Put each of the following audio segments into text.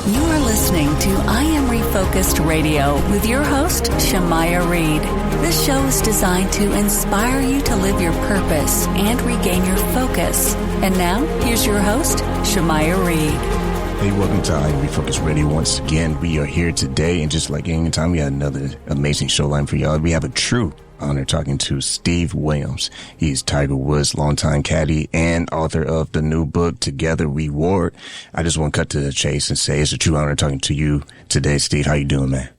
You are listening to I Am Refocused Radio with your host, Shamaya Reed. This show is designed to inspire you to live your purpose and regain your focus. And now, here's your host, Shamaya Reed. Hey, welcome to I Am Refocused Radio. Once again, we are here today, and just like any time, we had another amazing show line for y'all. We have a true honor talking to Steve Williams. He's Tiger Woods' longtime caddy and author of the new book, Together We Ward. I just want to cut to the chase and say it's a true honor talking to you today, Steve. How you doing, man?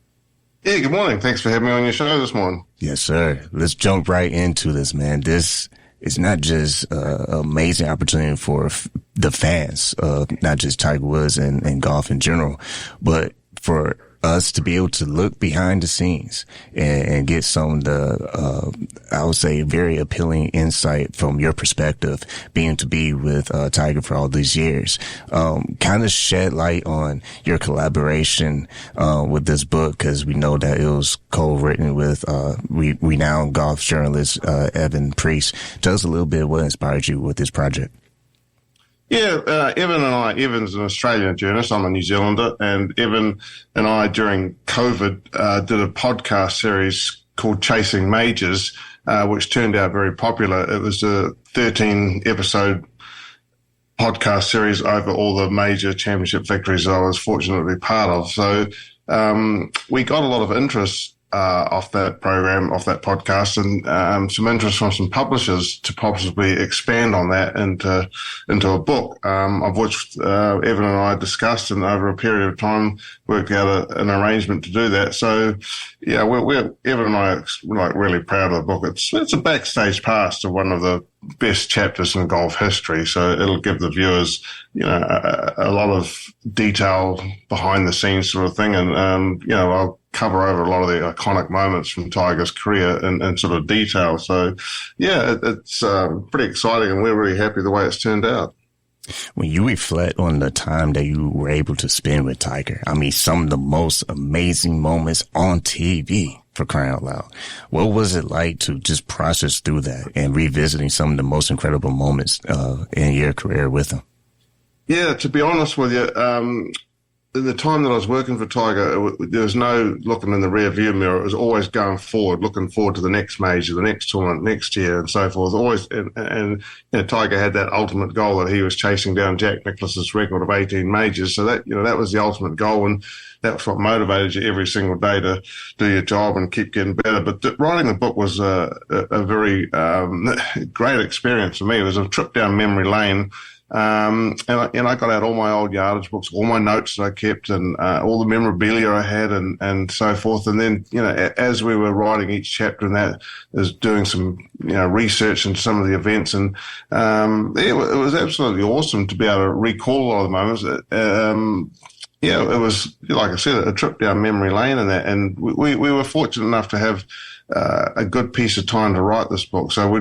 Yeah, good morning. Thanks for having me on your show this morning. Yes, sir. Let's jump right into this, man. This is not just an amazing opportunity for the fans of not just Tiger Woods and golf in general, but for us to be able to look behind the scenes and get some of the, I would say, very appealing insight from your perspective, being to be with Tiger for all these years. Kind of shed light on your collaboration with this book, because we know that it was co-written with renowned golf journalist Evin Priest. Tell us a little bit what inspired you with this project. Yeah, Evan's an Australian journalist. I'm a New Zealander, and Evin and I, during COVID, did a podcast series called Chasing Majors, which turned out very popular. It was a 13-episode podcast series over all the major championship victories that I was fortunate to be part of. So we got a lot of interest off that program, off that podcast, and some interest from some publishers to possibly expand on that into a book, of which Evan and I discussed, and over a period of time worked out an arrangement to do that. So, yeah, we're Evan and I are like really proud of the book. It's a backstage pass to one of the best chapters in golf history. So it'll give the viewers, a lot of detail behind the scenes sort of thing, and I'll cover over a lot of the iconic moments from Tiger's career in sort of detail. So, yeah, it's pretty exciting, and we're really happy the way it's turned out. When you reflect on the time that you were able to spend with Tiger, I mean, some of the most amazing moments on TV, for crying out loud. What was it like to just process through that and revisiting some of the most incredible moments in your career with him? Yeah, to be honest with you, in the time that I was working for Tiger, there was no looking in the rear view mirror. It was always going forward, looking forward to the next major, the next tournament, next year, and so forth. Always, and Tiger had that ultimate goal that he was chasing down Jack Nicklaus's record of 18 majors. So that was the ultimate goal, and that's what motivated you every single day to do your job and keep getting better. But writing the book was a very great experience for me. It was a trip down memory lane. And I got out all my old yardage books, all my notes that I kept, and all the memorabilia I had, and so forth. And then, as we were writing each chapter, and that is doing some, research into some of the events, and it was absolutely awesome to be able to recall a lot of the moments. It was, like I said, a trip down memory lane, and we were fortunate enough to have a good piece of time to write this book. So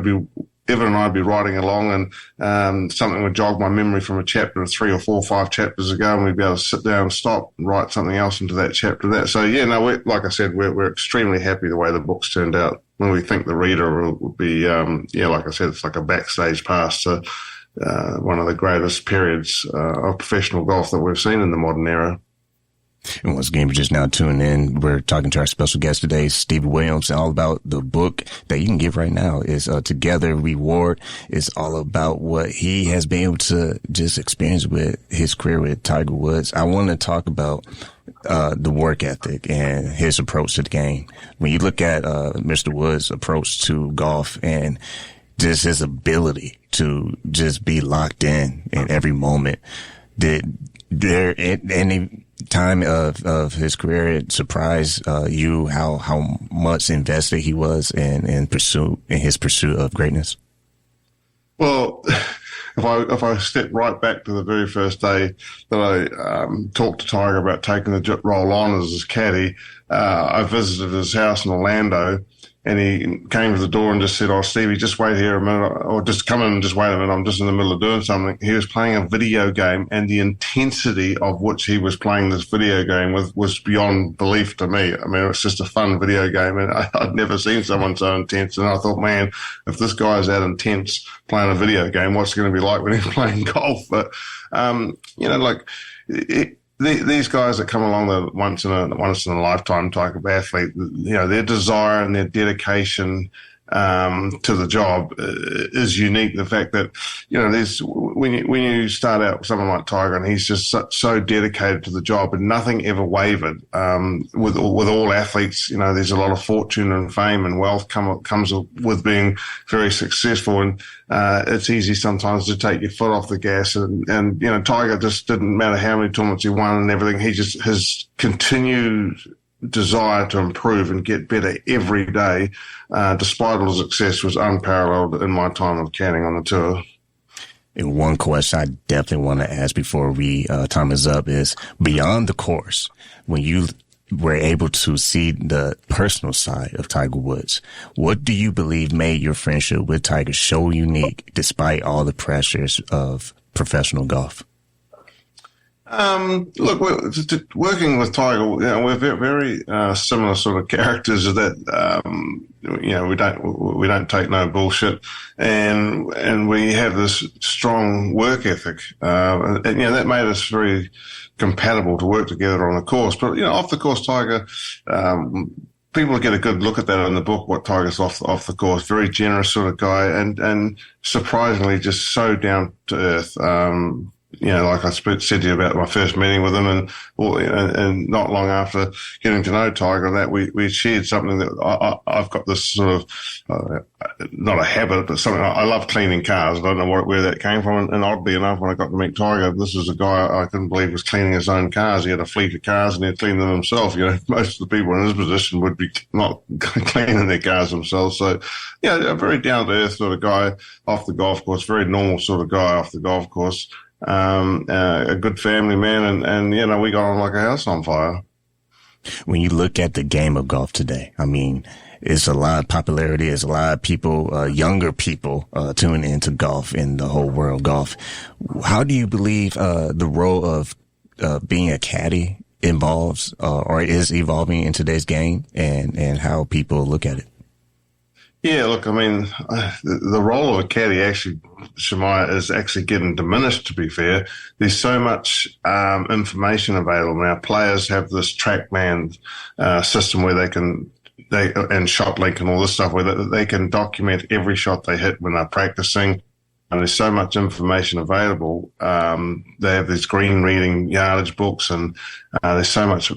Evan and I would be writing along, and something would jog my memory from a chapter of 3 or 4 or 5 chapters ago, and we'd be able to sit down, stop, and write something else into that chapter. So yeah, no, like I said, we're extremely happy the way the book's turned out. And we think the reader will be, like I said, it's like a backstage pass to one of the greatest periods of professional golf that we've seen in the modern era. And once again, we're just now tuning in. We're talking to our special guest today, Steve Williams, and all about the book that you can get right now is Together We Ward. It's all about what he has been able to just experience with his career with Tiger Woods. I want to talk about the work ethic and his approach to the game. When you look at Mr. Woods' approach to golf and just his ability to just be locked in every moment, did there any time of his career it surprised you how much invested he was in his pursuit of greatness? Well, if I step right back to the very first day that I talked to Tiger about taking the role on as his caddy, I visited his house in Orlando, and he came to the door and just said, "Oh, Stevie, just wait here a minute, or just come in and just wait a minute. I'm just in the middle of doing something." He was playing a video game, and the intensity of which he was playing this video game was beyond belief to me. I mean, it's just a fun video game, and I'd never seen someone so intense. And I thought, man, if this guy's that intense playing a video game, what's it going to be like when he's playing golf? But, these guys that come along the once in a lifetime type of athlete, their desire and their dedication to the job is unique. The fact that, there's, when you start out with someone like Tiger, and he's just so dedicated to the job and nothing ever wavered. With all athletes, there's a lot of fortune and fame and wealth comes with being very successful. And, it's easy sometimes to take your foot off the gas. And Tiger just didn't matter how many tournaments he won and everything. He just, his continued desire to improve and get better every day, despite all the success, was unparalleled in my time of caddying on the tour. And one question I definitely want to ask before we time is up is, beyond the course, when you were able to see the personal side of Tiger Woods, what do you believe made your friendship with Tiger so unique despite all the pressures of professional golf? Look, working with Tiger, we're very similar sort of characters. That we don't take no bullshit, and we have this strong work ethic, and that made us very compatible to work together on the course. But off the course, Tiger, people get a good look at that in the book. What Tiger's off the course, very generous sort of guy, and surprisingly just so down to earth. Like I said to you about my first meeting with him, and not long after getting to know Tiger, that we shared something that I've got this sort of, not a habit, but something. I love cleaning cars. I don't know where that came from. And oddly enough, when I got to meet Tiger, this was a guy I couldn't believe was cleaning his own cars. He had a fleet of cars and he'd clean them himself. Most of the people in his position would be not cleaning their cars themselves. So, a very down to earth sort of guy off the golf course, very normal sort of guy off the golf course. A good family man, and we got on like a house on fire. When you look at the game of golf today, I mean, it's a lot of popularity. It's a lot of people, younger people, tuning into golf in the whole world golf. How do you believe the role of being a caddy involves or is evolving in today's game, and how people look at it? Yeah, look, I mean, the role of a caddy actually, Shemaiah, is actually getting diminished, to be fair. There's so much information available now. Players have this TrackMan system where and ShotLink and all this stuff, where they can document every shot they hit when they're practicing. And there's so much information available. They have these green reading yardage books, and there's so much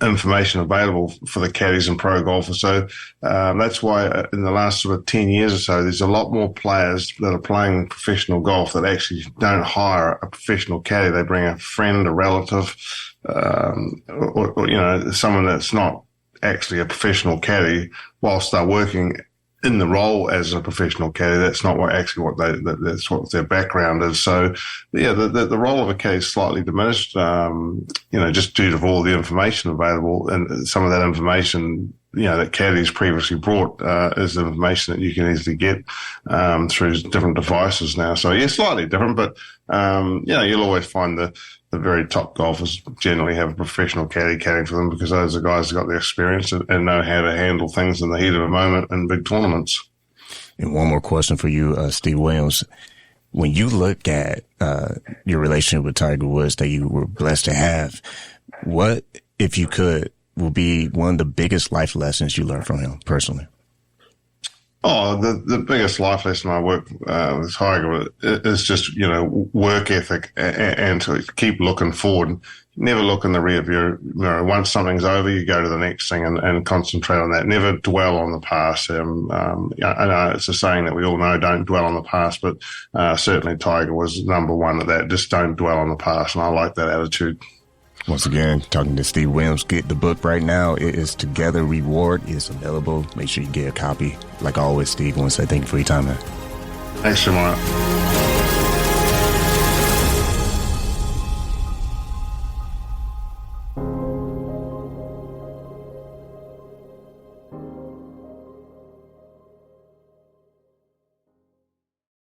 information available for the caddies and pro golfers. So that's why in the last sort of 10 years or so, there's a lot more players that are playing professional golf that actually don't hire a professional caddy. They bring a friend, a relative, or someone that's not actually a professional caddy whilst they're working in the role as a professional caddy. That's not that's what their background is. So the role of a caddy is slightly diminished, just due to all the information available, and some of that information, that caddies previously brought, is information that you can easily get, through different devices now. So slightly different, but, you'll always find the very top golfers generally have a professional caddying for them, because those are guys who've got the experience and know how to handle things in the heat of a moment in big tournaments. And one more question for you, Steve Williams. When you look at your relationship with Tiger Woods that you were blessed to have, what, if you could, will be one of the biggest life lessons you learned from him personally? Oh, the biggest life lesson I work with Tiger is just, work ethic and to keep looking forward. Never look in the rear view mirror. Once something's over, you go to the next thing and concentrate on that. Never dwell on the past. I know it's a saying that we all know, don't dwell on the past, but certainly Tiger was number one at that. Just don't dwell on the past, and I like that attitude. Once again, talking to Steve Williams. Get the book right now. It is Together Reward. It's available. Make sure you get a copy. Like always, Steve, I want to say thank you for your time, man. Thanks, Shemaiah.